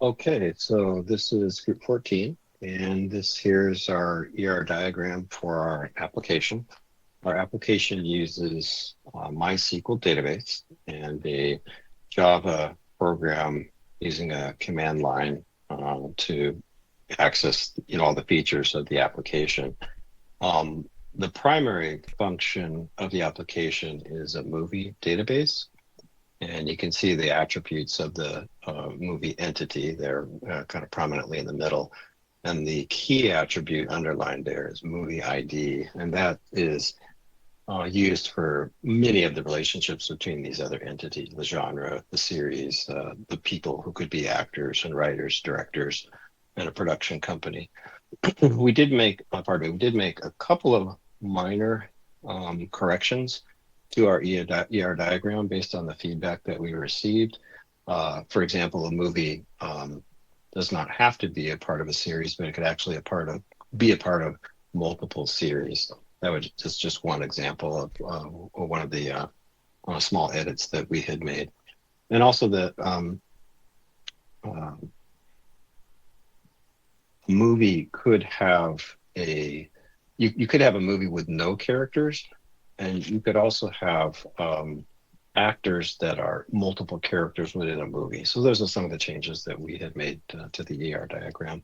Okay, so this is group 14, and this here's our ER diagram for our application. Our application uses MySQL database and a Java program using a command line to access all the features of the application. The primary function of the application is a movie database. And you can see the attributes of the movie entity there kind of prominently in the middle. And the key attribute underlined there is movie ID. And that is used for many of the relationships between these other entities, the genre, the series, the people who could be actors and writers, directors, and a production company. We did make a couple of minor corrections to our ER diagram based on the feedback that we received. For example, a movie does not have to be a part of a series, but it could actually be a part of multiple series. That was just one example of one of the small edits that we had made. And also that uh, movie could have you could have a movie with no characters, and you could also have actors that are multiple characters within a movie. So those are some of the changes that we had made to the ER diagram.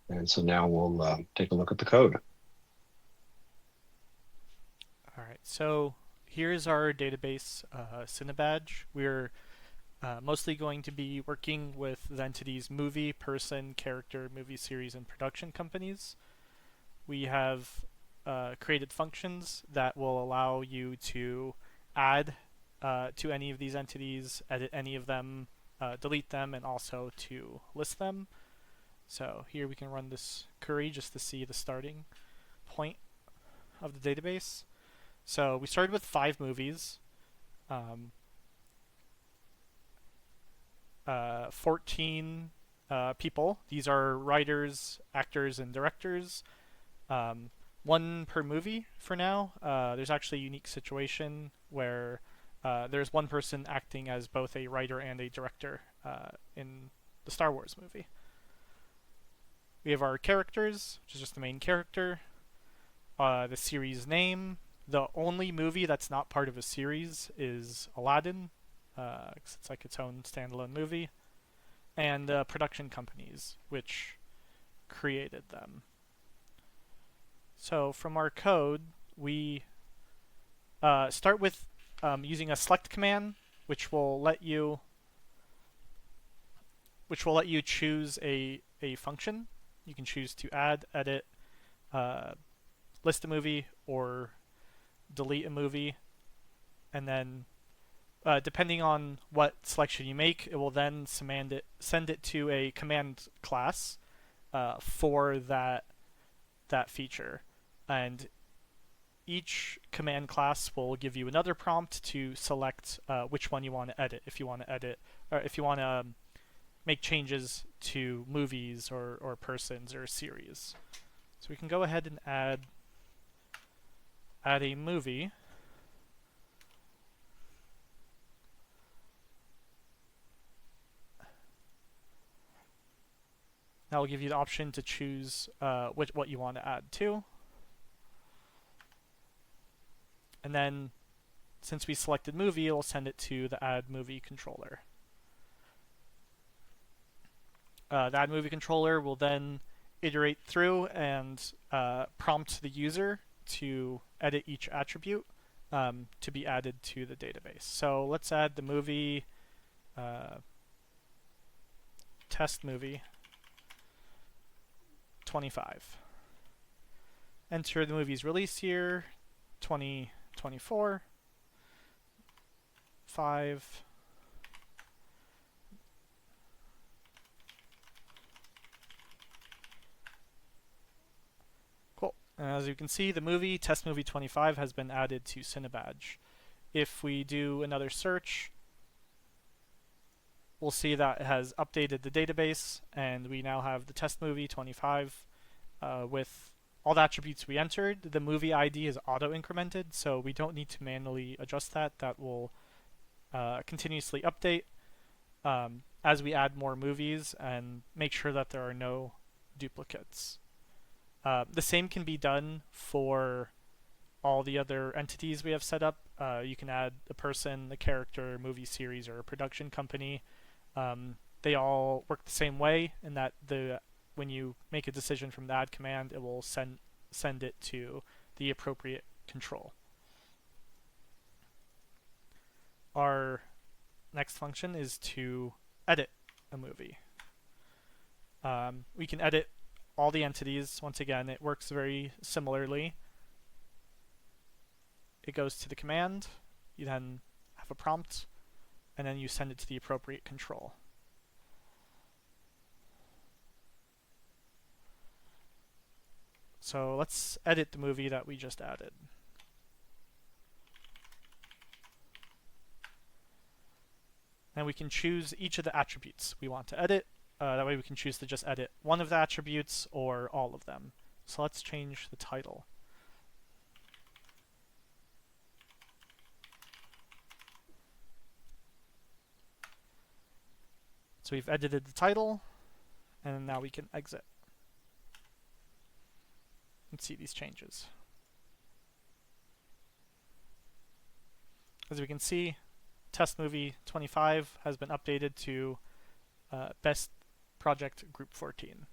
And so now we'll take a look at the code. All right, so here's our database Cinebadge. We're mostly going to be working with the entities movie, person, character, movie series, and production companies. We have created functions that will allow you to add to any of these entities, edit any of them, delete them, and also to list them. So here we can run this query just to see the starting point of the database. So we started with 5 movies, 14 people. These are writers, actors, and directors. Um, one per movie for now. There's actually a unique situation where there's one person acting as both a writer and a director in the Star Wars movie. We have our characters, which is just the main character, the series name. The only movie that's not part of a series is Aladdin, because it's like its own standalone movie, and production companies, which created them. So from our code, we start with using a select command, which will let you choose a function. You can choose to add, edit, uh, list a movie, or delete a movie, and then depending on what selection you make, it will then send it to a command class for that feature, and each command class will give you another prompt to select which one you want to edit. If you want to edit, or if you want to make changes to movies or persons or series. So we can go ahead and add a movie. That will give you the option to choose what you want to add to. And then, since we selected movie, it'll send it to the add movie controller. The add movie controller will then iterate through and prompt the user to edit each attribute to be added to the database. So let's add the movie test movie 25. Enter the movie's release year, 2024, 5. Cool. And as you can see, the movie test movie 25 has been added to Cinebadge. If we do another search, we'll see that it has updated the database, and we now have the test movie 25 with all the attributes we entered. The movie ID is auto incremented, so we don't need to manually adjust that. That will continuously update. as we add more movies and make sure that there are no duplicates. The same can be done for all the other entities we have set up. You can add a person, a character, movie series, or a production company. They all work the same way in that when you make a decision from the add command, it will send it to the appropriate control. Our next function is to edit a movie. We can edit all the entities. Once again, it works very similarly. It goes to the command, you then have a prompt, and then you send it to the appropriate control. So let's edit the movie that we just added. And we can choose each of the attributes we want to edit. That way we can choose to just edit one of the attributes or all of them. So let's change the title. So we've edited the title, and now we can exit and see these changes. As we can see, Test Movie 25 has been updated to Best Project Group 14.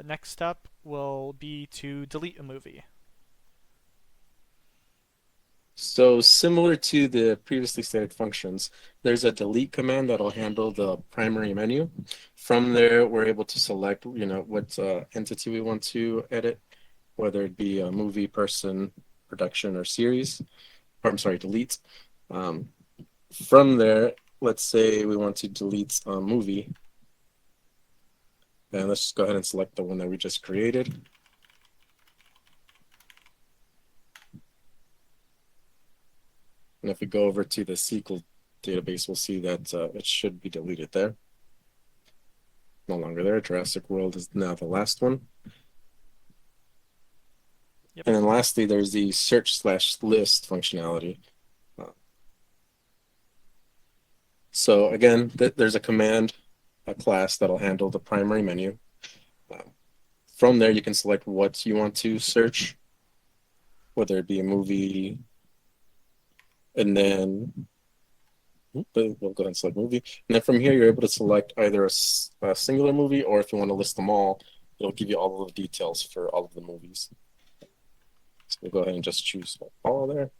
Next step will be to delete a movie. So similar to the previously stated functions, there's a delete command that'll handle the primary menu. From there, we're able to select, what entity we want to edit, whether it be a movie, person, production, or series. Or, I'm sorry, delete. From there, let's say we want to delete a movie. And let's just go ahead and select the one that we just created. And if we go over to the SQL database, we'll see that it should be deleted there. No longer there. Jurassic World is now the last one. Yep. And then lastly, there's the search/list functionality. So again, there's a command, a class that'll handle the primary menu. From there, you can select what you want to search, whether it be a movie, and then we'll go ahead and select movie. And then from here, you're able to select either a singular movie, or if you want to list them all, it'll give you all of the details for all of the movies. So we'll go ahead and just choose all there.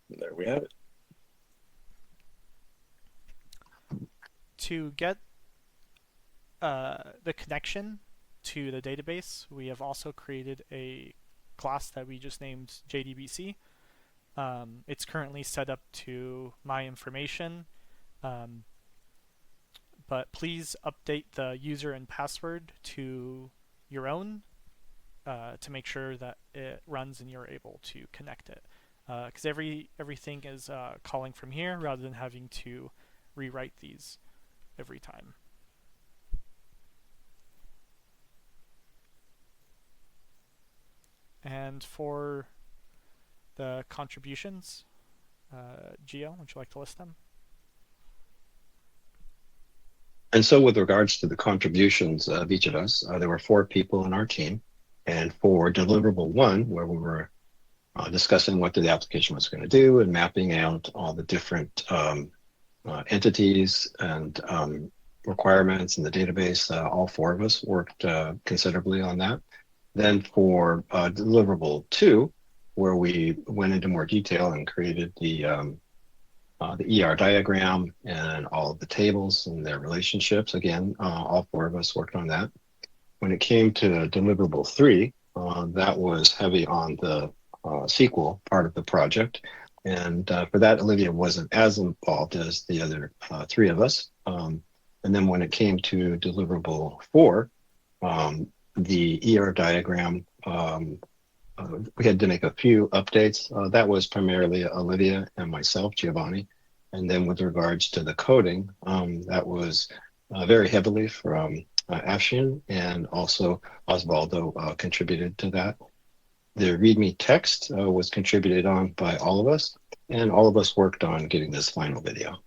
And there we have it. To get the connection to the database, we have also created a class that we just named JDBC. It's currently set up to my information, but please update the user and password to your own to make sure that it runs and you're able to connect it. Because everything is calling from here rather than having to rewrite these every time. And for the contributions, Gio, would you like to list them? And so with regards to the contributions of each of us, there were 4 people in our team. And for deliverable 1, where we were discussing what the application was going to do and mapping out all the different entities and requirements in the database, all 4 of us worked considerably on that. Then for deliverable 2, where we went into more detail and created the ER diagram and all of the tables and their relationships. Again, all 4 of us worked on that. When it came to deliverable 3, that was heavy on the SQL part of the project. And for that, Olivia wasn't as involved as the other 3 of us. And then when it came to deliverable 4, the ER diagram, we had to make a few updates. That was primarily Olivia and myself, Giovanni. And then with regards to the coding, that was very heavily from Afshin, and also Osvaldo contributed to that. The README text was contributed on by all of us. And all of us worked on getting this final video.